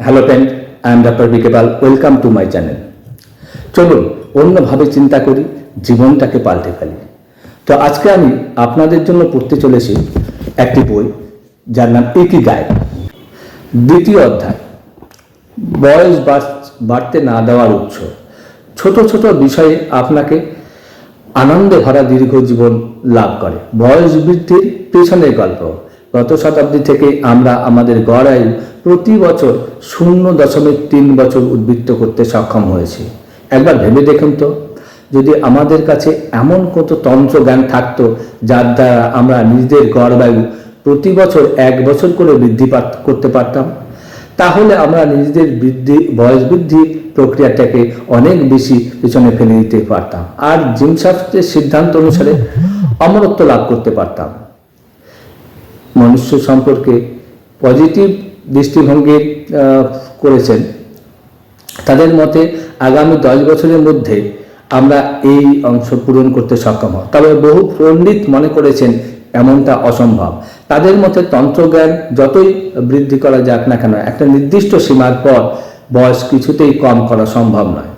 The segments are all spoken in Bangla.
Hello friend, I am doctor BK Pal. Welcome to my channel. চলুন অন্যভাবে চিন্তা করি, জীবনটাকে পাল্টে ফেলি। তো আজকে আমি আপনাদের জন্য পড়তে চলেছি একটি বই, যার নাম ইকিগাই। দ্বিতীয় অধ্যায়, বয়স বাড়তে না দেওয়ার উৎস। ছোট ছোট বিষয়ে আপনাকে আনন্দে ভরা দীর্ঘ জীবন লাভ করে। বয়স বৃদ্ধির পেছনের গল্প। গত শতাব্দী থেকে আমরা আমাদের গড় আয়ু প্রতি বছর 0.3 বছর উদ্বৃত্ত করতে সক্ষম হয়েছি। একবার ভেবে দেখুন তো, যদি আমাদের কাছে এমন কত তন্ত্র জ্ঞান থাকতো যার দ্বারা আমরা নিজেদের গড় আয়ু প্রতি বছর 1 বছর করে বৃদ্ধি করতে পারতাম, তাহলে আমরা নিজেদের বয়স বৃদ্ধি প্রক্রিয়াটাকে অনেক বেশি পিছনে ফেলে দিতে পারতাম, আর জিম শাস্ত্রের সিদ্ধান্ত অনুসারে অমরত্ব লাভ করতে পারতাম। মনুষ্য সম্পর্কে পজিটিভ দৃষ্টিভঙ্গি করেছেন। তাদের মতে আগামী 10 বছরের মধ্যে আমরা এই অংশ পূরণ করতে সক্ষম হব। তবে বহু পণ্ডিত মনে করেছেন এমনটা অসম্ভব। তাদের মতে তন্ত্রজ্ঞান যতই বৃদ্ধি করা যাক না কেন, একটা নির্দিষ্ট সীমার পর বয়স কিছুতেই কম করা সম্ভব নয়।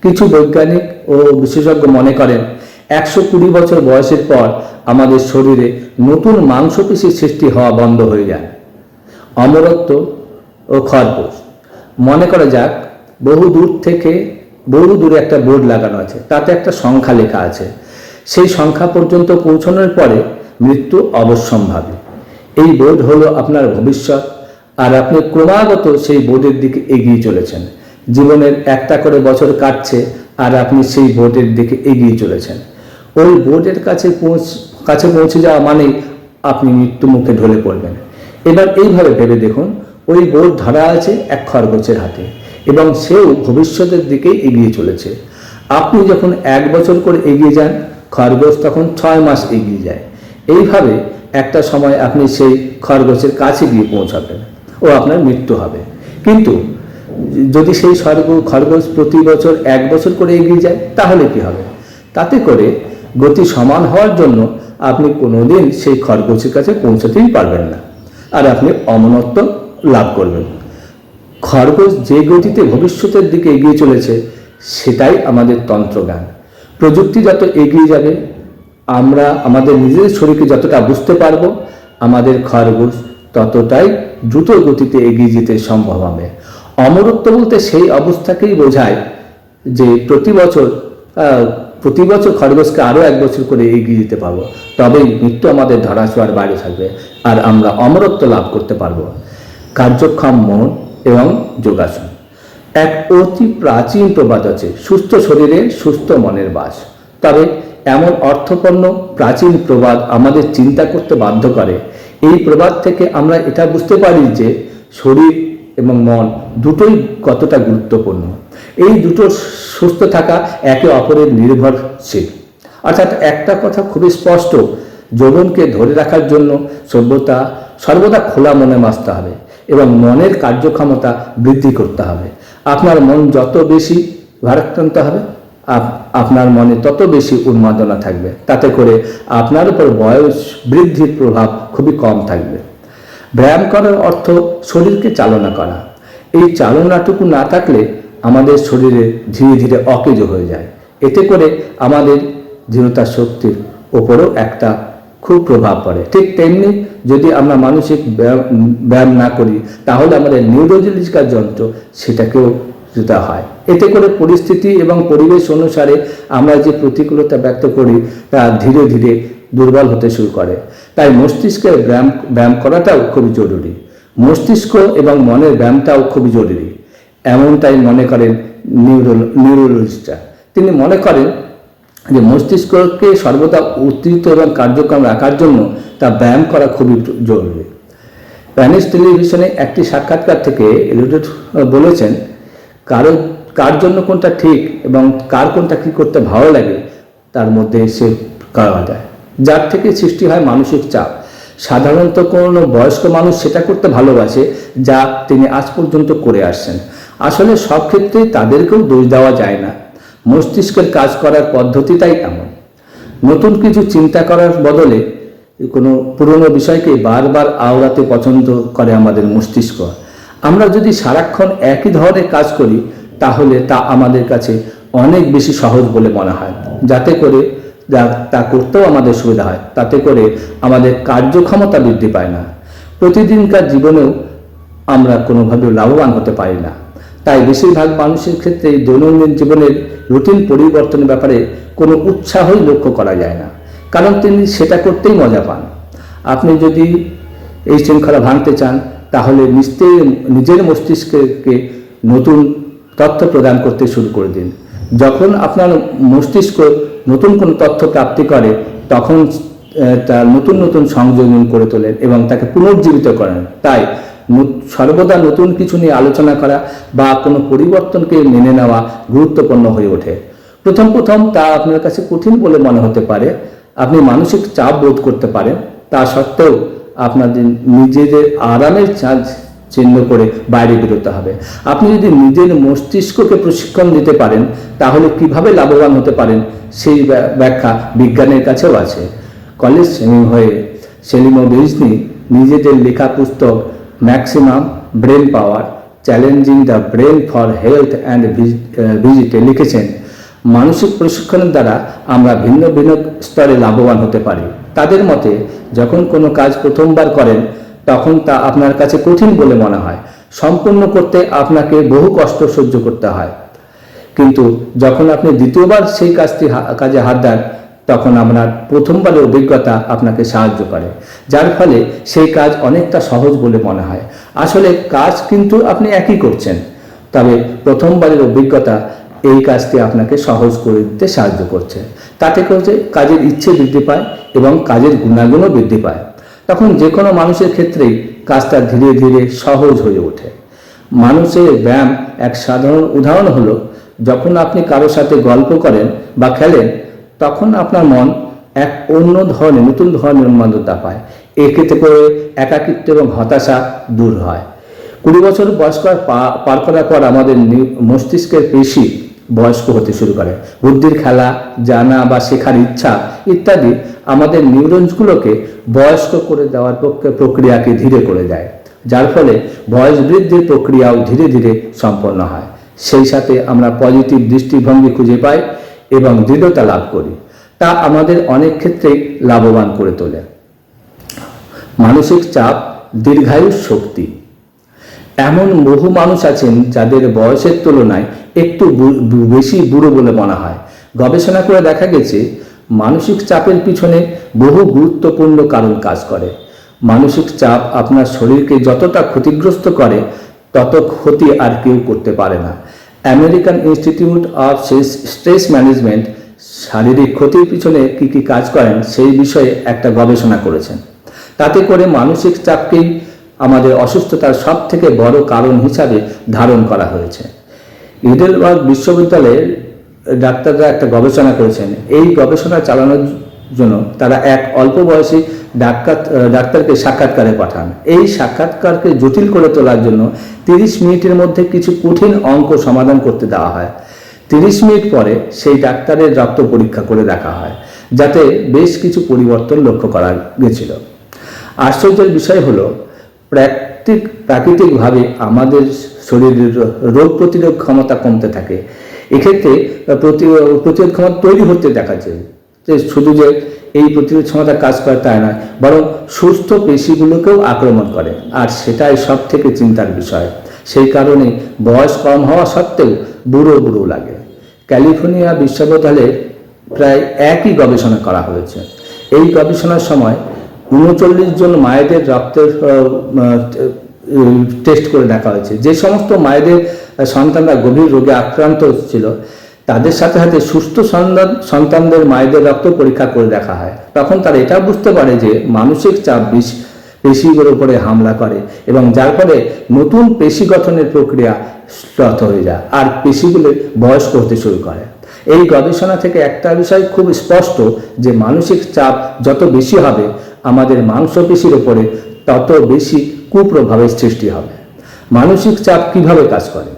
কিছু বৈজ্ঞানিক ও বিশেষজ্ঞ মনে করেন 120 বছর বয়সের পর আমাদের শরীরে নতুন মাংসপেশির সৃষ্টি হওয়া বন্ধ হয়ে যায়। অমরত্ব ও খরগোশ। মনে করা যাক বহু দূরে একটা বোর্ড লাগানো আছে, তাতে একটা সংখ্যা লেখা আছে। সেই সংখ্যা পর্যন্ত পৌঁছানোর পরে মৃত্যু অবশ্যম্ভাবী। এই বোর্ড হলো আপনার ভবিষ্যৎ, আর আপনি ক্রমাগত সেই বোর্ডের দিকে এগিয়ে চলেছেন। জীবনের একটা করে বছর কাটছে আর আপনি সেই বোর্ডের দিকে এগিয়ে চলেছেন। ওই বোর্ডের কাছে পৌঁছে যাওয়া মানেই আপনি মৃত্যু মুখে ঢলে পড়বেন। এবার এইভাবে ভেবে দেখুন, ওই বোর্ড ধরা আছে এক খরগোশের হাতে এবং সেও ভবিষ্যতের দিকে এগিয়ে চলেছে। আপনি যখন 1 বছর করে এগিয়ে যান, খরগোশ তখন 6 মাস এগিয়ে যায়। এইভাবে একটা সময় আপনি সেই খরগোশের কাছে গিয়ে পৌঁছাবেন ও আপনার মৃত্যু হবে। কিন্তু যদি সেই খরগোশ প্রতি বছর 1 বছর করে এগিয়ে যায়, তাহলে কি হবে? তাতে করে গতি সমান হওয়ার জন্য আপনি কোনোদিন সেই খরগোশের কাছে পৌঁছাতেই পারবেন না, আর আপনি অমরত্ব লাভ করবেন। খরগোশ যে গতিতে ভবিষ্যতের দিকে এগিয়ে চলেছে, সেটাই আমাদের তন্ত্রজ্ঞান। প্রযুক্তি যত এগিয়ে যাবে, আমরা আমাদের নিজেদের শরীরকে যতটা বুঝতে পারব, আমাদের খরগোশ ততটাই দ্রুত গতিতে এগিয়ে যেতে সম্ভব হবে। অমরত্ব বলতে সেই অবস্থাকেই বোঝায় যে প্রতি বছর খরগোশকে আরও 1 বছর করে এগিয়ে যেতে পারবো, তবেই মৃত্যু আমাদের ধরাছোঁয়ার বাইরে থাকবে আর আমরা অমরত্ব লাভ করতে পারবো। কার্যক্ষম মন এবং যোগাসন। এক অতি প্রাচীন প্রবাদ আছে, সুস্থ শরীরে সুস্থ মনের বাস। তবে এমন অর্থপূর্ণ প্রাচীন প্রবাদ আমাদের চিন্তা করতে বাধ্য করে। এই প্রবাদ থেকে আমরা এটা বুঝতে পারি যে শরীর এবং মন দুটোই কতটা গুরুত্বপূর্ণ। এই দুটো সুস্থ থাকা একে অপরের নির্ভরশীল। অর্থাৎ একটা কথা খুবই স্পষ্ট, যৌবনকে ধরে রাখার জন্য সর্বদা খোলা মনে বাঁচতে হবে এবং মনের কার্যক্ষমতা বৃদ্ধি করতে হবে। আপনার মন যত বেশি ভারাক্রান্ত হবে, আপনার মনে তত বেশি উন্মাদনা থাকবে। তাতে করে আপনার উপর বয়স বৃদ্ধির প্রভাব খুবই কম থাকবে। ব্যায়াম করার অর্থ শরীরকে চালনা করা। এই চালনাটুকু না থাকলে আমাদের শরীরে ধীরে ধীরে অকেজো হয়ে যায়। এতে করে আমাদের দৃঢ়তা শক্তির ওপরও একটা খুব প্রভাব পড়ে। ঠিক তেমনি যদি আমরা মানসিক ব্যায়াম না করি, তাহলে আমাদের নিউরোলজিক্যাল যন্ত্র সেটাকেও যেতে হয়। এতে করে পরিস্থিতি এবং পরিবেশ অনুসারে আমরা যে প্রতিকূলতা ব্যক্ত করি তা ধীরে ধীরে দুর্বল হতে শুরু করে। তাই মস্তিষ্কের ব্যায়াম করাটাও খুবই জরুরি। মস্তিষ্ক এবং মনের ব্যায়ামটাও খুবই জরুরি, এমনটাই মনে করেন নিউরোলজিস্টরা। তিনি মনে করেন যে মস্তিষ্ককে সর্বদা উত্তেজিত এবং কার্যক্রম রাখার জন্য তা ব্যায়াম করা খুবই জরুরি। স্প্যানিশ টেলিভিশনে একটি সাক্ষাৎকার থেকে এলিয়ট বলেছেন, কার জন্য কোনটা ঠিক এবং কার কোনটা কী করতে ভালো লাগে, তার মধ্যে সে করা যায়। যার থেকে সৃষ্টি হয় মানসিক চাপ। সাধারণত কোনো বয়স্ক মানুষ সেটা করতে ভালোবাসে যা তিনি আজ পর্যন্ত করে আসছেন। আসলে সব ক্ষেত্রেই তাদেরকেও দোষ দেওয়া যায় না, মস্তিষ্কের কাজ করার পদ্ধতিটাই এমন। নতুন কিছু চিন্তা করার বদলে কোনো পুরনো বিষয়কে বারবার আওড়াতে পছন্দ করে আমাদের মস্তিষ্ক। আমরা যদি সারাক্ষণ একই ধরনের কাজ করি তাহলে তা আমাদের কাছে অনেক বেশি সহজ বলে মনে হয়, যাতে করে তা করতেও আমাদের সুবিধা হয়, তাতে করে আমাদের কার্যক্ষমতা বৃদ্ধি পায় না। প্রতিদিনকার জীবনেও আমরা কোনোভাবেও লাভবান হতে পারি না। তাই বেশিরভাগ মানুষের ক্ষেত্রে দৈনন্দিন জীবনের রুটিন পরিবর্তনের ব্যাপারে কোনো উৎসাহই লক্ষ্য করা যায় না, কারণ তিনি সেটা করতেই মজা পান। আপনি যদি এই শৃঙ্খলা ভাঙতে চান তাহলে নিশ্চয়ই নিজের মস্তিষ্ককে নতুন তথ্য প্রদান করতে শুরু করে দিন। যখন আপনার মস্তিষ্ক নতুন কোনো তথ্য প্রাপ্তি করে তখন তার নতুন নতুন সংযোজন করে তোলেন এবং তাকে পুনর্জীবিত করেন। তাই সর্বদা নতুন কিছু নিয়ে আলোচনা করা বা কোনো পরিবর্তনকে মেনে নেওয়া গুরুত্বপূর্ণ হয়ে ওঠে। প্রথম প্রথম তা আপনার কাছে কঠিন বলে মনে হতে পারে, আপনি মানসিক চাপ বোধ করতে পারেন, তা সত্ত্বেও আপনাদের নিজেদের আরামের চিহ্ন করে বাইরে বেরোতে হবে। আপনি যদি নিজের মস্তিষ্ককে প্রশিক্ষণ দিতে পারেন তাহলে কিভাবে লাভবান হতে পারেন সেই ব্যাখ্যা বিজ্ঞানের কাছেও আছে। কলেজ হয়ে সেলিম ও বেজনি নিজেদের লেখা পুস্তক maximum brain power challenging the brain for health and ভিজিটে লিখেছেন, মানসিক প্রশিক্ষণের দ্বারা আমরা ভিন্ন ভিন্ন স্তরে লাভবান হতে পারি। তাদের মতে যখন কোনো কাজ প্রথমবার করেন তখন তা আপনার কাছে কঠিন বলে মনে হয়, সম্পূর্ণ করতে আপনাকে বহু কষ্ট সহ্য করতে হয়, কিন্তু যখন আপনি দ্বিতীয়বার সেই কাজে হাত দেন তখন আপনার প্রথমবারের অভিজ্ঞতা আপনাকে সাহায্য করে, যার ফলে সেই কাজ অনেকটা সহজ বলে মনে হয়। আসলে কাজ কিন্তু আপনি একই করছেন, তবে প্রথমবারের অভিজ্ঞতা এই কাজটি আপনাকে সহজ করে দিতে সাহায্য করছে। তাতে করে কাজের ইচ্ছে বৃদ্ধি পায় এবং কাজের গুণাগুণও বৃদ্ধি পায়। তখন যে কোনো মানুষের ক্ষেত্রেই কাজটা ধীরে ধীরে সহজ হয়ে ওঠে। মানুষের ব্যায়াম এক সাধারণ উদাহরণ হলো, যখন আপনি কারোর সাথে গল্প করেন বা খেলেন তখন আপনার মন এক অন্য ধরনের নতুন ধরনের উন্মাদনা পায়। এক্ষেত্রে করে একাকিত্ব এবং হতাশা দূর হয়। 20 বছর বয়স পার করার পর আমাদের মস্তিষ্কের পেশি বয়স্ক হতে শুরু করে। বুদ্ধির খেলা, জানা বা শেখার ইচ্ছা ইত্যাদি আমাদের নিউরনসগুলোকে বয়স্ক করে দেওয়ার প্রক্রিয়াকে ধীরে করে দেয়, যার ফলে বয়স বৃদ্ধির প্রক্রিয়াও ধীরে ধীরে সম্পন্ন হয়। সেই সাথে আমরা পজিটিভ দৃষ্টিভঙ্গি খুঁজে পাই এবং দৃঢ়তা লাভ করি, তা আমাদের অনেক ক্ষেত্রেই লাভবান করে তোলে। মানসিক চাপ দীর্ঘায়ুর শক্তি। এমন বহু মানুষ আছেন যাদের বয়সের তুলনায় একটু বেশি বুড়ো বলে মনে হয়। গবেষণা করে দেখা গেছে মানসিক চাপের পিছনে বহু গুরুত্বপূর্ণ কারণ কাজ করে। মানসিক চাপ আপনার শরীরকে যতটা ক্ষতিগ্রস্ত করে তত ক্ষতি আর কেউ করতে পারে না। American institute of stress management শারীরিক ক্ষতির পিছনে কি কি কাজ করেন সেই বিষয়ে একটা গবেষণা করেছেন। তাতে করে মানসিক চাপকেই আমাদের অসুস্থতার সব থেকে বড় কারণ হিসাবে ধারণ করা হয়েছে। ইডেলবার্গ বিশ্ববিদ্যালয়ের ডাক্তাররা একটা গবেষণা করেছেন। এই গবেষণা চালানোর জন্য তারা এক অল্প বয়সী ডাক্তারকে সাক্ষাৎকারে পাঠান। এই সাক্ষাৎকারকে জটিল করে তোলার জন্য 30 মিনিটের মধ্যে কিছু কঠিন অঙ্ক সমাধান করতে দেওয়া হয়। 30 মিনিট পরে সেই ডাক্তারের রক্ত পরীক্ষা করে দেখা হয়, যাতে বেশ কিছু পরিবর্তন লক্ষ্য করা গেছিল। আশ্চর্যের বিষয় হলো প্রাকৃতিকভাবে আমাদের শরীরের রোগ প্রতিরোধ ক্ষমতা কমতে থাকে। এক্ষেত্রে প্রতিরোধ ক্ষমতা তৈরি হতে দেখা যায় যে শুধু যে এই প্রতিরোধ ক্ষমতা কাজ করে তাই নয়, বরং সুস্থ পেশিগুলোকেও আক্রমণ করে, আর সেটাই সব থেকে চিন্তার বিষয়। সেই কারণে বয়স কম হওয়া সত্ত্বেও বুড়ো বুড়ো লাগে। ক্যালিফোর্নিয়া বিশ্ববিদ্যালয়ে প্রায় একই গবেষণা করা হয়েছে। এই গবেষণার সময় 39 জন মায়েদের রক্তের টেস্ট করে দেখা হয়েছে। যে সমস্ত মায়েদের সন্তানরা গভীর রোগে আক্রান্ত ছিল তাদের সাথে সাথে সুস্থ সন্তানদের মায়েদের রক্ত পরীক্ষা করে দেখা হয়। তখন তারা এটা বুঝতে পারে যে মানসিক চাপ পেশিগুলোর উপরে হামলা করে এবং যার ফলে নতুন পেশি গঠনের প্রক্রিয়া শ্লথ হয়ে যায় আর পেশিগুলো বয়স্ক হতে শুরু করে। এই গবেষণা থেকে একটা বিষয় খুব স্পষ্ট যে মানসিক চাপ যত বেশি হবে আমাদের মাংসপেশির উপরে তত বেশি কুপ্রভাবের সৃষ্টি হবে। মানসিক চাপ কিভাবে কাজ করে?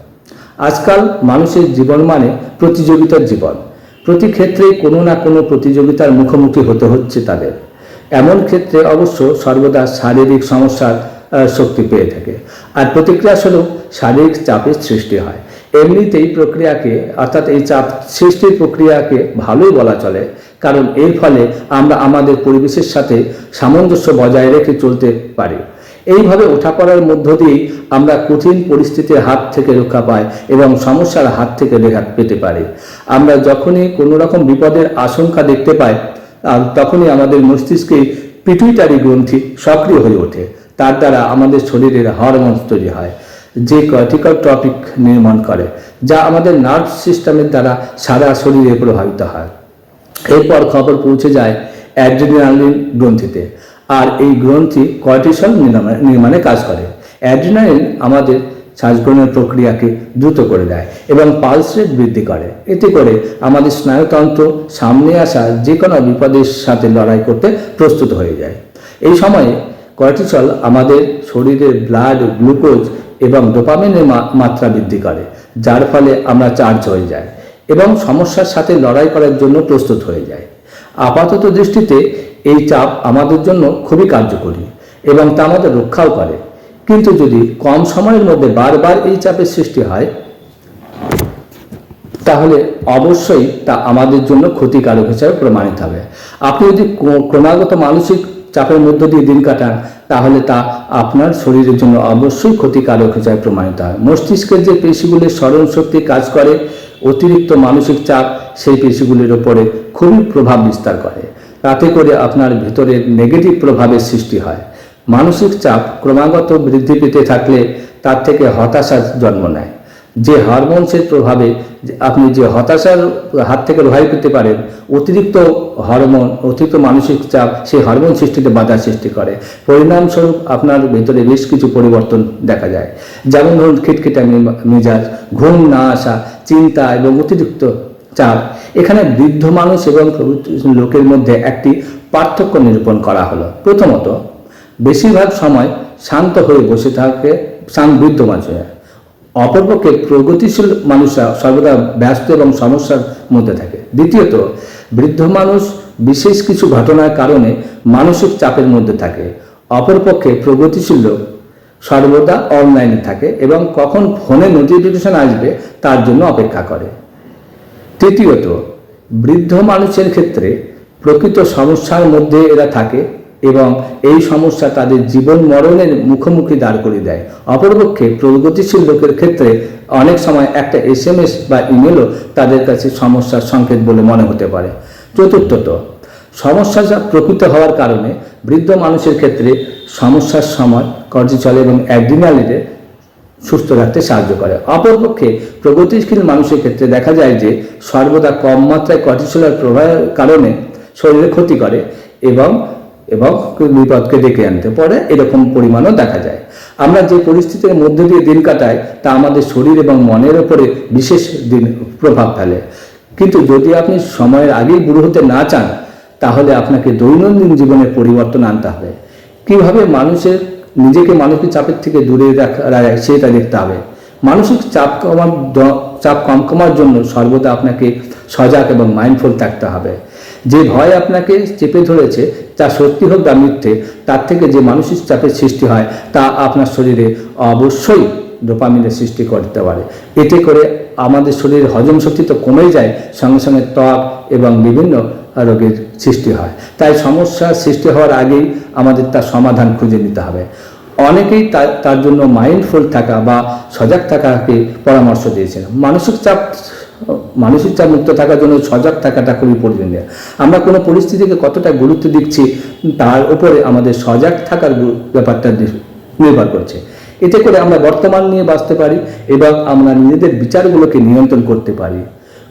আজকাল মানুষের জীবন মানে প্রতিযোগিতার জীবন। প্রতি ক্ষেত্রেই কোনো না কোনো প্রতিযোগিতার মুখোমুখি হতে হচ্ছে তাদের। এমন ক্ষেত্রে অবশ্য সর্বদা শারীরিক সমস্যার শক্তি পেয়ে থাকে। আর প্রতিক্রিয়া স্বরূপ শারীরিক চাপের সৃষ্টি হয়। এমনিতেই প্রক্রিয়াকে অর্থাৎ এই চাপ সৃষ্টির প্রক্রিয়াকে ভালোই বলা চলে, কারণ এর ফলে আমরা আমাদের পরিবেশের সাথে সামঞ্জস্য বজায় রেখে চলতে পারি। এইভাবে ওঠাপড়ার মধ্য দিয়েই আমরা কঠিন পরিস্থিতির হাত থেকে রক্ষা পাই এবং সমস্যার হাত থেকে রেখা পেতে পারি। আমরা যখনই কোনো রকম বিপদের আশঙ্কা দেখতে পাই তখনই আমাদের মস্তিষ্কে পিটুইটারি গ্রন্থি সক্রিয় হয়ে ওঠে। তার দ্বারা আমাদের শরীরের হরমোন তৈরি হয়, যে কর্টিকল টপিক নির্মাণ করে, যা আমাদের নার্ভ সিস্টেমের দ্বারা সারা শরীরে প্রভাবিত হয়। এরপর খবর পৌঁছে যায় অ্যাড্রিনালিন গ্রন্থিতে, আর এই গ্রন্থি কর্টিসল নির্মাণে কাজ করে। অ্যাড্রিনালিন আমাদের শ্বাসগ্রহণের প্রক্রিয়াকে দ্রুত করে দেয় এবং পালস রেট বৃদ্ধি করে। এতে করে আমাদের স্নায়ুতন্ত্র সামনে আসা যে কোনো বিপদের সাথে লড়াই করতে প্রস্তুত হয়ে যায়। এই সময়ে কর্টিসল আমাদের শরীরের ব্লাড গ্লুকোজ এবং ডোপামিনের মাত্রা বৃদ্ধি করে, যার ফলে আমরা চার্জ হয়ে যাই এবং সমস্যার সাথে লড়াই করার জন্য প্রস্তুত হয়ে যায়। আপাতত দৃষ্টিতে এই চাপ আমাদের জন্য খুবই কার্যকরী এবং তা আমাদের রক্ষাও করে, কিন্তু যদি কম সময়ের মধ্যে বারবার এই চাপের সৃষ্টি হয় তাহলে অবশ্যই তা আমাদের জন্য ক্ষতিকারক হিসাবে প্রমাণিত হবে। আপনি যদি ক্রমাগত মানসিক চাপের মধ্য দিয়ে দিন কাটান তাহলে তা আপনার শরীরের জন্য অবশ্যই ক্ষতিকারক হিসাবে প্রমাণিত হয়। মস্তিষ্কের যে পেশিগুলির স্মরণ শক্তি কাজ করে, অতিরিক্ত মানসিক চাপ সেই পেশিগুলির ওপরে খুবই প্রভাব বিস্তার করে। তাতে করে আপনার ভিতরে নেগেটিভ প্রভাবের সৃষ্টি হয়। মানসিক চাপ ক্রমাগত বৃদ্ধি পেতে থাকলে তার থেকে হতাশার জন্ম নেয়। যে হরমোনসের প্রভাবে আপনি যে হতাশার হাত থেকে রেহাই পেতে পারেন, অতিরিক্ত হরমোন, অতিরিক্ত মানসিক চাপ সেই হরমোন সৃষ্টিতে বাধা সৃষ্টি করে। পরিণামস্বরূপ আপনার ভেতরে বেশ কিছু পরিবর্তন দেখা যায়, যেমন ধরুন খিটখিটা মেজাজ, ঘুম না আসা, চিন্তা এবং অতিরিক্ত চাপ। এখানে বৃদ্ধ মানুষ এবং লোকের মধ্যে একটি পার্থক্য নিরূপণ করা হলো। প্রথমত, বেশিরভাগ সময় শান্ত হয়ে বসে থাকে বৃদ্ধ মানুষেরা। অপরপক্ষে প্রগতিশীল মানুষরা সর্বদা ব্যস্ত এবং সমস্যার মধ্যে থাকে। দ্বিতীয়ত, বৃদ্ধ মানুষ বিশেষ কিছু ঘটনার কারণে মানসিক চাপের মধ্যে থাকে। অপরপক্ষে প্রগতিশীল লোক সর্বদা অনলাইনে থাকে এবং কখন ফোনে নোটিফিকেশন আসবে তার জন্য অপেক্ষা করে। তৃতীয়ত, বৃদ্ধ মানুষের ক্ষেত্রে প্রকৃত সমস্যার মধ্যে এরা থাকে এবং এই সমস্যা তাদের জীবন মরণের মুখোমুখি দাঁড় করিয়ে দেয়। অপরপক্ষে প্রগতিশীল লোকের ক্ষেত্রে অনেক সময় একটা SMS বা ইমেলও তাদের কাছে সমস্যার সংকেত বলে মনে হতে পারে। চতুর্থত, সমস্যা প্রকৃত হওয়ার কারণে বৃদ্ধ মানুষের ক্ষেত্রে সমস্যার সময় কর্টিসল এবং অ্যাড্রিনালিনে সুস্থ রাখতে সাহায্য করে। অপরপক্ষে প্রগতিশীল মানুষের ক্ষেত্রে দেখা যায় যে সর্বদা কম মাত্রায় কর্টিসলের প্রভাবের কারণে শরীরে ক্ষতি করে এবং বিপদকে ডেকে আনতে পারে, এরকম পরিমাণও দেখা যায়। আমরা যে পরিস্থিতির মধ্যে দিয়ে দিন কাটাই তা আমাদের শরীর এবং মনের উপরে বিশেষ প্রভাব ফেলে। কিন্তু যদি আপনি সময়ের আগেই বুড়ো হতে না চান তাহলে আপনাকে দৈনন্দিন জীবনে পরিবর্তন আনতে হবে। কিভাবে নিজেকে মানসিক চাপের থেকে দূরে রাখা যায় সেটা দেখতে হবে। মানসিক চাপ কম কমার জন্য সর্বদা আপনাকে সজাগ এবং মাইন্ডফুল থাকতে হবে। যে ভয় আপনাকে চেপে ধরেছে তা সত্যি হোক বা মিথ্যে, তার থেকে যে মানসিক চাপের সৃষ্টি হয় তা আপনার শরীরে অবশ্যই ডোপামিনের সৃষ্টি করতে পারে। এতে করে আমাদের শরীরের হজম শক্তি তো কমেই যায়, সঙ্গে সঙ্গে ত্বক এবং বিভিন্ন রোগের সৃষ্টি হয়। তাই সমস্যার সৃষ্টি হওয়ার আগেই আমাদের তার সমাধান খুঁজে নিতে হবে। অনেকেই তার জন্য মাইন্ডফুল থাকা বা সজাগ থাকাকে পরামর্শ দিয়েছেন। মানসিক চাপ মুক্ত থাকার জন্য সজাগ থাকাটা খুবই প্রয়োজনীয়। আমরা কোনো পরিস্থিতিকে কতটা গুরুত্ব দিচ্ছি তার উপরে আমাদের সজাগ থাকার ব্যাপারটা নির্ভর করছে। এতে করে আমরা বর্তমান নিয়ে বাঁচতে পারি এবং আমরা নিজেদের বিচারগুলোকে নিয়ন্ত্রণ করতে পারি।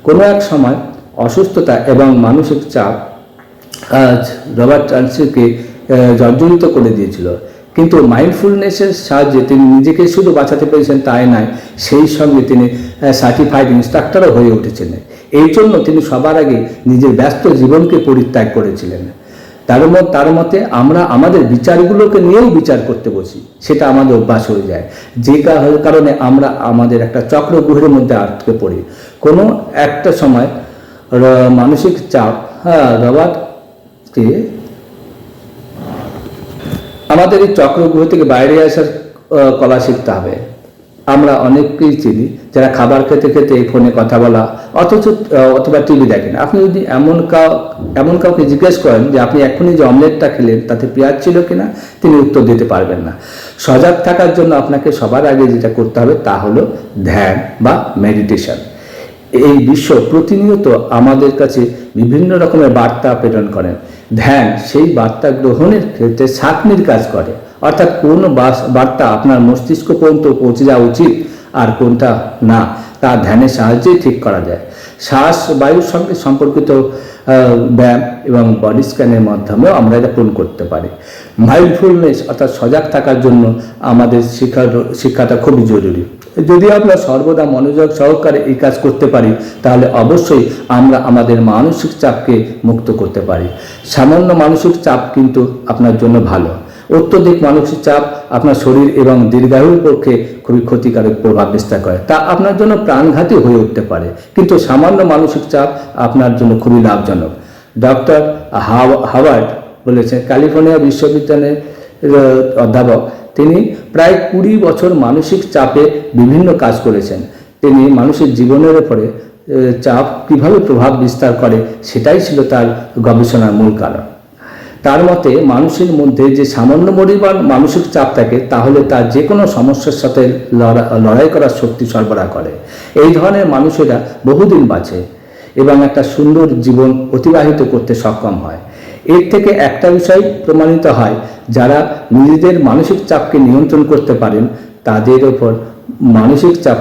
কোনো এক সময় অসুস্থতা এবং মানসিক চাপ রবার্ট টার্নসকে জর্জরিত করে দিয়েছিল, কিন্তু মাইন্ডফুলনেসের সাহায্যে তিনি নিজেকে শুধু বাঁচাতে পেরেছেন তাই নয়, সেই সঙ্গে তিনি সার্টিফাইড ইনস্ট্রাক্টরও হয়ে উঠেছিলেন। এই জন্য তিনি সবার আগে নিজের ব্যস্ত জীবনকে পরিত্যাগ করেছিলেন। তার মতে আমরা আমাদের বিচারগুলোকে নিয়েও বিচার করতে বসি, সেটা আমাদের অভ্যাস হয়ে যায়, যে কারণে আমরা আমাদের একটা চক্রব্যূহের মধ্যে আটকে পড়ি। কোনো একটা সময় আমাদের এই চক্রগ্রহ থেকে বাইরে আসার কলা শিখতে হবে। আমরা অনেককেই চিনি যারা খাবার খেতে খেতে ফোনে কথা বলা অথবা টিভি দেখেন। আপনি যদি এমন কাউকে জিজ্ঞেস করেন যে আপনি এখনই যে অমলেটটা খেলেন তাতে পেঁয়াজ ছিল কিনা, তিনি উত্তর দিতে পারবেন না। সজাগ থাকার জন্য আপনাকে সবার আগে যেটা করতে হবে তা হলো ধ্যান বা মেডিটেশন। এই বিশ্ব প্রতিনিয়ত আমাদের কাছে বিভিন্ন রকমের বার্তা প্রেরণ করেন। ধ্যান সেই বার্তা গ্রহণের ক্ষেত্রে ছাঁকনির কাজ করে, অর্থাৎ কোন বার্তা আপনার মস্তিষ্ক পর্যন্ত পৌঁছে যাওয়া উচিত আর কোনটা না তা ধ্যানের সাহায্যেই ঠিক করা যায়। শ্বাস বায়ুর সঙ্গে সম্পর্কিত ব্যায়াম এবং বডি স্ক্যানের মাধ্যমেও আমরা এটা পূরণ করতে পারি। মাইন্ডফুলনেস অর্থাৎ সজাগ থাকার জন্য আমাদের শিক্ষাটা খুবই জরুরি। যদি আমরা সর্বদা মনোযোগ সহকারে এই কাজ করতে পারি তাহলে অবশ্যই আমরা আমাদের মানসিক চাপকে মুক্ত করতে পারি। সামান্য মানসিক চাপ কিন্তু আপনার জন্য ভালো। অত্যধিক মানসিক চাপ আপনার শরীর এবং দীর্ঘায়ুর পক্ষে খুবই ক্ষতিকারক প্রভাব বিস্তার করে, তা আপনার জন্য প্রাণঘাতী হয়ে উঠতে পারে। কিন্তু সামান্য মানসিক চাপ আপনার জন্য খুবই লাভজনক। ডক্টর হাওয়ার্ড বলেছেন, ক্যালিফোর্নিয়া বিশ্ববিদ্যালয়ের অধ্যাপক, তিনি প্রায় 20 বছর মানসিক চাপে বিভিন্ন কাজ করেছেন। তিনি মানুষের জীবনের উপরে চাপ কিভাবে প্রভাব বিস্তার করে সেটাই ছিল তার গবেষণার মূল কারণ। তার মতে মানুষের মধ্যে যে সামান্য পরিমাণ মানসিক চাপ থাকে তাহলে তার যে কোনো সমস্যার সাথে লড়াই করার শক্তি সরবরাহ করে। এই ধরনের মানুষেরা বহুদিন বাঁচে এবং একটা সুন্দর জীবন অতিবাহিত করতে সক্ষম হয়। এর থেকে একটা বিষয় প্রমাণিত হয়, যারা নিজেদের মানসিক চাপকে নিয়ন্ত্রণ করতে পারেন তাদের ওপর মানসিক চাপ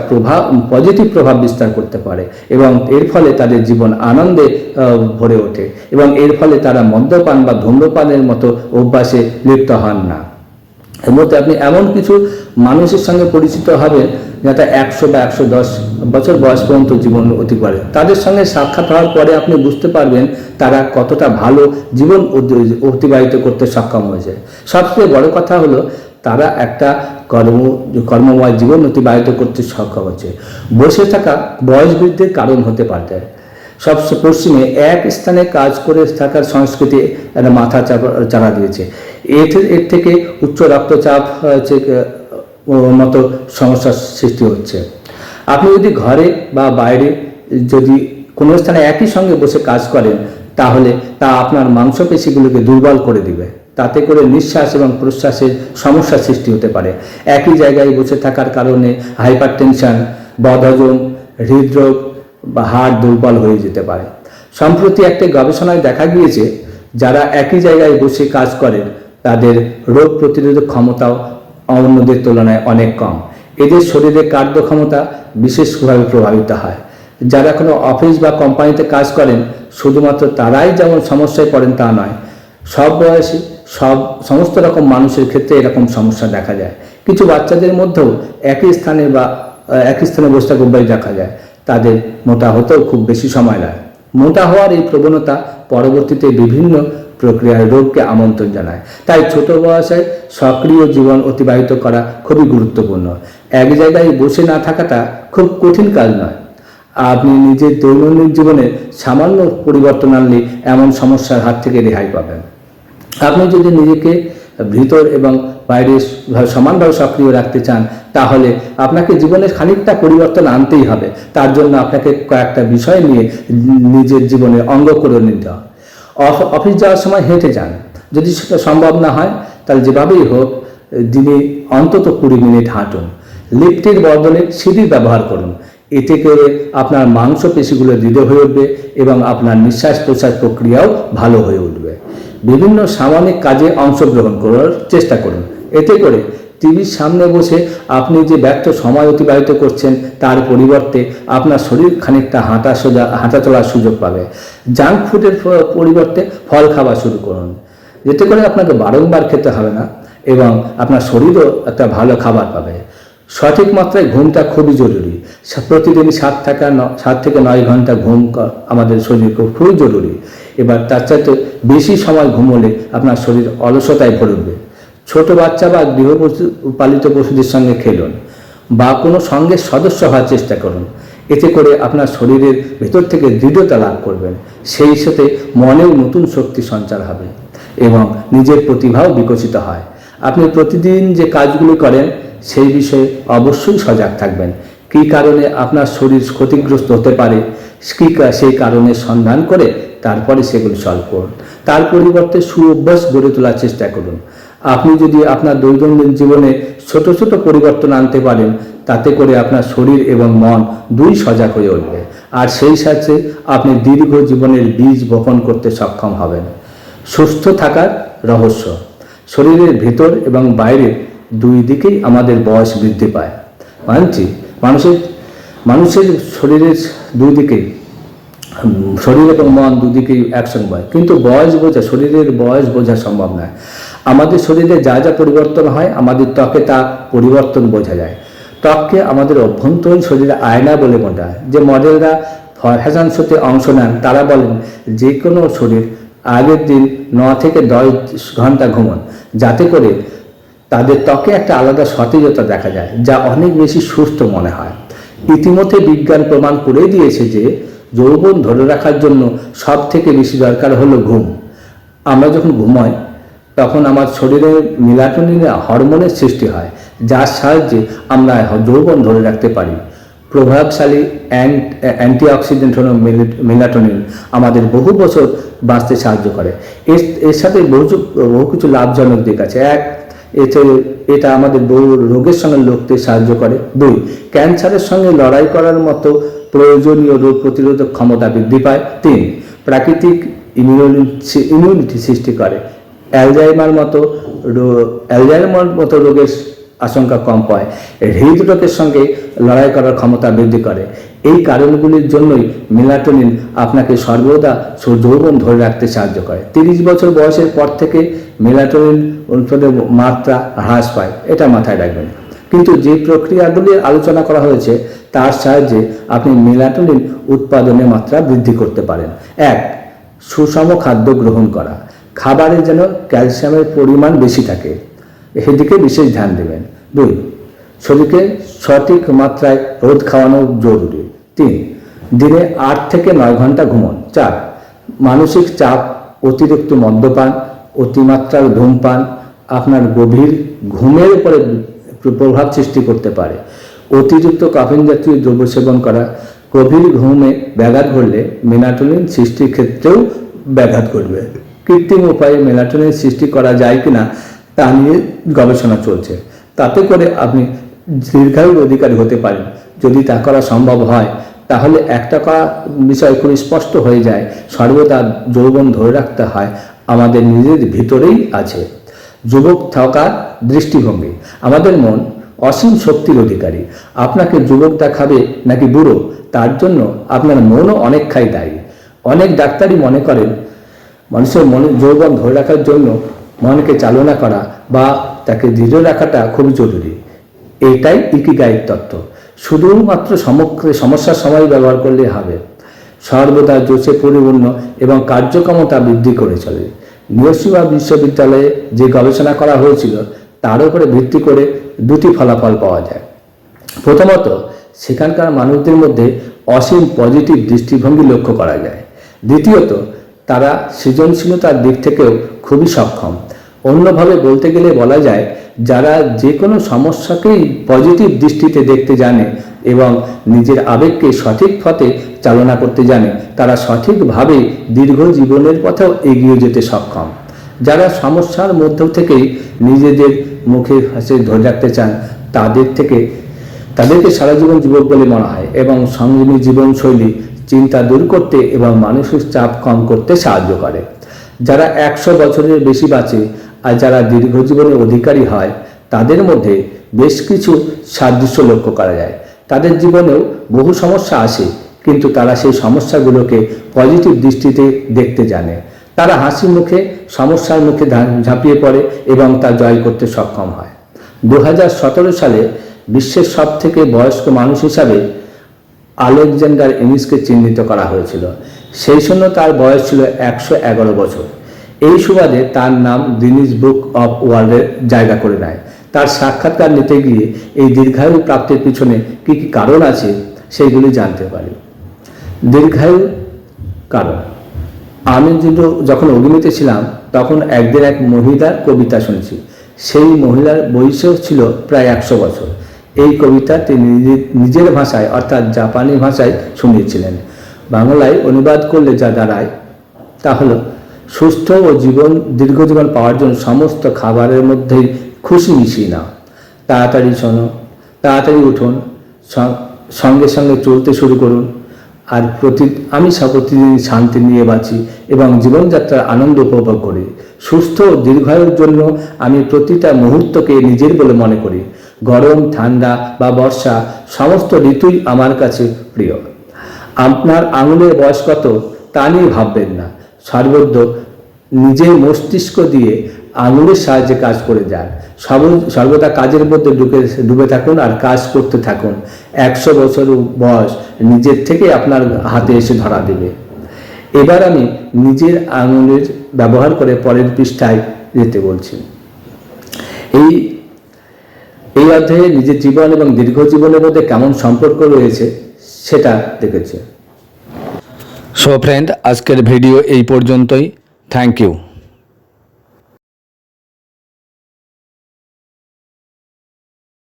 পজিটিভ প্রভাব বিস্তার করতে পারে এবং এর ফলে তাদের জীবন আনন্দে ভরে ওঠে এবং এর ফলে তারা মদ্যপান বা ধূম্রপানের মতো অভ্যাসে লিপ্ত হন না। এর মধ্যে আপনি এমন কিছু মানুষের সঙ্গে পরিচিত হবেন যারা 100 বা 110 বছর বয়স পর্যন্ত জীবন অতিবাহিত করে। তাদের সঙ্গে সাক্ষাৎ হওয়ার পরে আপনি বুঝতে পারবেন তারা কতটা ভালো জীবন অতিবাহিত করতে সক্ষম হয়েছে। সবচেয়ে বড় কথা হলো তারা একটা কর্মময় জীবন অতিবাহিত করতে সক্ষম হচ্ছে। বসে থাকা বয়স বৃদ্ধির কারণ হতে পারে। পশ্চিমে এক স্থানে কাজ করে থাকার সংস্কৃতি একটা মাথা চাপা দিয়েছে। এর থেকে উচ্চ রক্তচাপ মতো সমস্যার সৃষ্টি হচ্ছে। আপনি যদি ঘরে বা বাইরে যদি কোনো স্থানে একই সঙ্গে বসে কাজ করেন তাহলে তা আপনার মাংসপেশিগুলোকে দুর্বল করে দিবে। তাতে করে নিঃশ্বাস এবং প্রশ্বাসের সমস্যা সৃষ্টি হতে পারে। একই জায়গায় বসে থাকার কারণে হাইপারটেনশন, বদহজম, হৃদরোগ বা হাড় দুর্বল হয়ে যেতে পারে। সম্প্রতি একটা গবেষণায় দেখা গিয়েছে যারা একই জায়গায় বসে কাজ করেন তাদের রোগ প্রতিরোধক ক্ষমতাও অন্যদের তুলনায় অনেক কম। এদের শরীরে কার্যক্ষমতা বিশেষভাবে প্রভাবিত হয়। যারা কোনো অফিস বা কোম্পানিতে কাজ করেন শুধুমাত্র তারাই যেমন সমস্যায় পড়েন তা নয়, সব বয়সী সমস্ত রকম মানুষের ক্ষেত্রে এরকম সমস্যা দেখা যায়। কিছু বাচ্চাদের মধ্যেও একই স্থানে বসে থাকা অভ্যাস দেখা যায়। তাদের মোটা হতেও খুব বেশি সময় লাগে। মোটা হওয়ার এই প্রবণতা পরবর্তীতে বিভিন্ন প্রক্রিয়ার রোগকে আমন্ত্রণ জানায়। তাই ছোট বয়সে সক্রিয় জীবন অতিবাহিত করা খুবই গুরুত্বপূর্ণ। এক জায়গায় বসে না থাকাটা খুব কঠিন কাজ নয়। আপনি নিজের দৈনন্দিন জীবনে সামান্য পরিবর্তন আনলে এমন সমস্যার হাত থেকে রেহাই পাবেন। আপনি যদি নিজেকে ভিতর এবং বাইরে সমানভাবে সক্রিয় রাখতে চান তাহলে আপনাকে জীবনের খানিকটা পরিবর্তন আনতেই হবে। তার জন্য আপনাকে কয়েকটা বিষয় নিয়ে নিজের জীবনে অঙ্গ করে নিতে হবে। অফিস যাওয়ার সময় হেঁটে যান, যদি সেটা সম্ভব না হয় তাহলে যেভাবেই হোক দিনে অন্তত 20 মিনিট হাঁটুন। লিফটের বদলে সিঁড়ির ব্যবহার করুন। এতে করে আপনার মাংসপেশিগুলো দৃঢ় হয়ে উঠবে এবং আপনার নিঃশ্বাস প্রশ্বাস প্রক্রিয়াও ভালো হয়ে উঠবে। বিভিন্ন সামাজিক কাজে অংশগ্রহণ করার চেষ্টা করুন। এতে করে টিভির সামনে বসে আপনি যে ব্যর্থ সময় অতিবাহিত করছেন তার পরিবর্তে আপনার শরীর খানিকটা হাঁটা চলার সুযোগ পাবে। জাঙ্ক ফুডের পরিবর্তে ফল খাওয়া শুরু করুন। এতে করে আপনাকে বারংবার খেতে হবে না এবং আপনার শরীরও একটা ভালো খাবার পাবে। সঠিক মাত্রায় ঘুমটা খুবই জরুরি। প্রতিদিন 7 থেকে 9 ঘন্টা ঘুম আমাদের শরীরকে খুবই জরুরি। এবার তার চাইতে বেশি সময় ঘুমোলে আপনার শরীর অলসতায় ভরে উঠবে। ছোট বাচ্চা বা গৃহপালিত পশুদের সঙ্গে খেলুন বা কোনো সঙ্গের সদস্য হওয়ার চেষ্টা করুন। এতে করে আপনার শরীরের ভেতর থেকে দৃঢ়তা লাভ করবেন, সেই সাথে মনেও নতুন শক্তি সঞ্চার হবে এবং নিজের প্রতিভাও বিকশিত হয়। আপনি প্রতিদিন যে কাজগুলি করেন সেই বিষয়ে অবশ্যই সজাগ থাকবেন। কী কারণে আপনার শরীর ক্ষতিগ্রস্ত হতে পারে সেই কারণে সন্ধান করে তারপরে সেগুলি সলভ করুন। তার পরিবর্তে অভ্যাস গড়ে তোলার চেষ্টা করুন। আপনি যদি আপনার দৈনন্দিন জীবনে ছোট ছোট পরিবর্তন আনতে পারেন, তাতে করে আপনার শরীর এবং মন দুই সজাগ হয়ে উঠবে, আর সেই সাথে আপনি দীর্ঘ জীবনের বীজ বপন করতে সক্ষম হবেন। সুস্থ থাকার রহস্য। শরীরের ভেতর এবং বাইরে দুই দিকেই আমাদের বয়স বৃদ্ধি পায়। মানছি, মানুষের শরীরের দুই দিকেই, শরীর এবং মন দুদিকেই একসঙ্গে হয়, কিন্তু শরীরের বয়স বোঝা সম্ভব নয়। আমাদের শরীরে যা যা পরিবর্তন হয় আমাদের ত্বকে তা পরিবর্তন বোঝা যায়। ত্বককে আমাদের অভ্যন্তরীণ শরীরে আয়না বলে মনে হয়। যে মডেলরা ফ্যাশন শোতে অংশ নেন তারা বলেন যে কোনো শরীর আগের দিন 9 থেকে 10 ঘন্টা ঘুমান, যাতে করে তাদের ত্বকে একটা আলাদা সতেজতা দেখা যায়, যা অনেক বেশি সুস্থ মনে হয়। ইতিমধ্যে বিজ্ঞান প্রমাণ করে দিয়েছে যে যৌবন ধরে রাখার জন্য সব থেকে বেশি দরকার হলো ঘুম। আমরা যখন ঘুমাই তখন আমার শরীরে মেলাটোনিন হরমোনের সৃষ্টি হয়, যার সাহায্যে আমরা যৌবন ধরে রাখতে পারি। প্রভাবশালী অ্যান্টিঅক্সিডেন্ট হল মেলাটোনিন, আমাদের বহু বছর বাঁচতে সাহায্য করে। এর সাথে বহু কিছু লাভজনক দিক আছে। এটা আমাদের বহু রোগের সঙ্গে লড়তে সাহায্য করে। 2, ক্যান্সারের সঙ্গে লড়াই করার মতো প্রয়োজনীয় রোগ প্রতিরোধক ক্ষমতা বৃদ্ধি পায়। 3, প্রাকৃতিক ইমিউনিটি সৃষ্টি করে। অ্যালজাইমার মতো রোগের আশঙ্কা কম পায়। হৃদরোগের সঙ্গে লড়াই করার ক্ষমতা বৃদ্ধি করে। এই কারণগুলির জন্যই মেলাটোনিন আপনাকে সর্বদা যৌবন ধরে রাখতে সাহায্য করে। 30 বছর বয়সের পর থেকে মেলাটোনিন উৎপাদনের মাত্রা হ্রাস পায়, এটা মাথায় রাখবেন। কিন্তু যে প্রক্রিয়াগুলি আলোচনা করা হয়েছে তার সাহায্যে আপনি মেলাটোনিন উৎপাদনের মাত্রা বৃদ্ধি করতে পারেন। 1, সুষম খাদ্য গ্রহণ করা। খাবারে যেন ক্যালসিয়ামের পরিমাণ বেশি থাকে, সেদিকে বিশেষ ধ্যান দেবেন। 2, শরীরকে সঠিক মাত্রায় রোদ খাওয়ানো জরুরি। 3, দিনে 8 থেকে 9 ঘন্টা ঘুমন। 4, মানসিক চাপ, অতিরিক্ত মদ্যপান, অতিমাত্রার ধূমপান আপনার গভীর ঘুমের উপরে প্রভাব সৃষ্টি করতে পারে। অতিরিক্ত কাফিন জাতীয় দ্রব্য সেবন করা গভীর ঘুমে ব্যাঘাত ঘটলে মেলাটোনিন সৃষ্টির ক্ষেত্রেও ব্যাঘাত ঘটবে। কৃত্রিম উপায়ে মেলাটোনিন সৃষ্টি করা যায় কিনা তা নিয়ে গবেষণা চলছে, তাতে করে আপনি দীর্ঘায়ুর অধিকারী হতে পারেন। যদি তা করা সম্ভব হয় তাহলে একটা বিষয় খুব স্পষ্ট হয়ে যায়, সর্বদা যৌবন ধরে রাখতে হয় আমাদের নিজের ভিতরেই আছে। যুবক থাকার দৃষ্টিভঙ্গি। আমাদের মন অসীম শক্তির অধিকারী। আপনাকে যুবক দেখাবে নাকি বুড়ো তার জন্য আপনার মনও অনেকখানি দায়ী। অনেক ডাক্তারই মনে করেন মানুষের মনের যৌবন ধরে রাখার জন্য মনকে চালনা করা বা তাকে দৃঢ় রাখাটা খুবই জরুরি। এটাই ইকিগাইয়ের তত্ত্ব। শুধুমাত্র সমস্যার সময় ব্যবহার করলে হবে। সর্বদা জোশে পরিপূর্ণ এবং কার্যক্ষমতা বৃদ্ধি করে চলে। নিয়োশিমা বিশ্ববিদ্যালয়ে যে গবেষণা করা হয়েছিল তার উপরে ভিত্তি করে 2টি ফলাফল পাওয়া যায়। প্রথমত, সেখানকার মানুষদের মধ্যে অসীম পজিটিভ দৃষ্টিভঙ্গি লক্ষ্য করা যায়। দ্বিতীয়ত, তারা সৃজনশীলতার দিক থেকেও খুবই সক্ষম। অন্যভাবে বলতে গেলে বলা যায়, যারা যে কোনো সমস্যাকেই পজিটিভ দৃষ্টিতে দেখতে জানে এবং নিজের আবেগকে সঠিক পথে চালনা করতে জানে, তারা সঠিকভাবে দীর্ঘ জীবনের পথেও এগিয়ে যেতে সক্ষম। যারা সমস্যার মধ্য থেকেই নিজেদের মুখের হাসি ধরে রাখতে চান তাদেরকে সারা জীবন যুবক বলে মনে হয় এবং সংযমী জীবনশৈলী চিন্তা দূর করতে এবং মানসিক চাপ কম করতে সাহায্য করে। যারা 100 বছরের বেশি বাঁচে আর যারা দীর্ঘ জীবনের অধিকারী হয় তাদের মধ্যে বেশ কিছু সাদৃশ্য লক্ষ্য করা যায়। তাদের জীবনেও বহু সমস্যা আসে, কিন্তু তারা সেই সমস্যাগুলোকে পজিটিভ দৃষ্টিতে দেখতে জানে। তারা হাসি মুখে সমস্যার মুখে ঝাঁপিয়ে পড়ে এবং তা জয় করতে সক্ষম হয়। 2017 সালে বিশ্বের সবথেকে বয়স্ক মানুষ হিসাবে আলেকজান্ডার ইনিসকে চিহ্নিত করা হয়েছিল। সেই সময় তার বয়স ছিল 111 বছর। এই সুবাদে তার নাম গিনিস বুক অফ ওয়ার্ল্ডের জায়গা করে নেয়। তার সাক্ষাৎকার নিতে গিয়ে এই দীর্ঘায়ু প্রাপ্তির পিছনে কি কি কারণ আছে সেইগুলি জানতে পারি। দীর্ঘায়ু কারণ। আমি যখন অগ্নিতে ছিলাম তখন একদিন এক মহিলার কবিতা শুনেছি। সেই মহিলার বয়সও ছিল প্রায় 100 বছর। এই কবিতা তিনি নিজের ভাষায় অর্থাৎ জাপানি ভাষায় শুনিয়েছিলেন। বাংলায় অনুবাদ করলে যা দাঁড়ায় তা হলো, সুস্থ ও দীর্ঘ জীবন পাওয়ার জন্য সমস্ত খাবারের মধ্যেই খুশি মিশিয়ে নাও, তাড়াতাড়ি শোনো, তাড়াতাড়ি উঠুন, সঙ্গে সঙ্গে চলতে শুরু করুন, আর আমি প্রতিদিন শান্তি নিয়ে বাঁচি এবং জীবনযাত্রার আনন্দ উপভোগ করি। সুস্থ ও দীর্ঘায়ুর জন্য আমি প্রতিটা মুহূর্তকে নিজের বলে মনে করি। গরম, ঠান্ডা বা বর্ষা সমস্ত ঋতুই আমার কাছে প্রিয়। আপনার আঙুলের বয়স কত তা নিয়ে ভাববেন না, নিজের মস্তিষ্ক দিয়ে আঙুলের সাহায্যে কাজ করে যান। সর্বদা কাজের মধ্যে ডুবে থাকুন আর কাজ করতে থাকুন। 100 বছর বয়স নিজের থেকে আপনার হাতে এসে ধরা দেবে। এবার আমি নিজের আঙুলের ব্যবহার করে পরের পৃষ্ঠায় যেতে বলছি। এই অধ্যায়ে নিজের জীবন এবং দীর্ঘ জীবনের মধ্যে কেমন সম্পর্ক রয়েছে সেটা দেখেছে। সো ফ্রেন্ড, আজকের ভিডিও এই পর্যন্তই। Thank you.